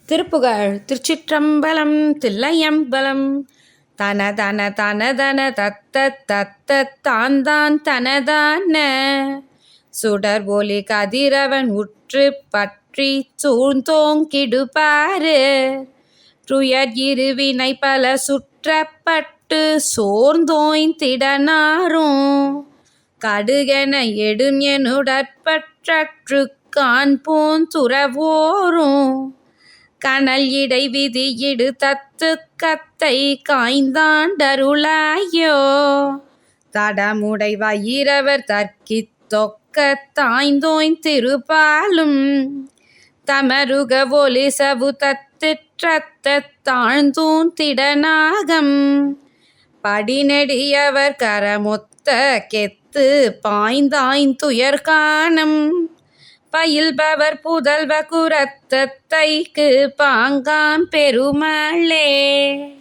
திருப்புகழ். திருச்சிற்றம்பலம். தில்லையம்பலம். தன தன தன தன தத்த தத்த தான் தனதான சுடர் ஒளி கதிரவன் உற்று பற்றி சூழ்ந்தோங்கிடுபாரு துயர் இருவினை பல சுற்றப்பட்டு சோர்ந்தோய்ந்திடனாரும் கடுகென எடுஞனுடற்பற்று காண்போன் துறவோரும் கனல் இடை விதியிடு தத்து கத்தை காய்ந்தாண்டருளாயோ தடமுடை வயிரவர் தற்கித் தொக்க தாய்ந்தோய்ந் திருப்பாலும் தமருக ஒலி சவு தத்திற்றத்த தாழ்ந்தூன் திடநாகம் படிநெடியவர் கரமொத்த கெத்து பாய்ந்தாய்ந்துயர் காணம் பயில்பவர் புதல்வ குரத்தத்தைக்கு பாங்காம் பெருமாளே.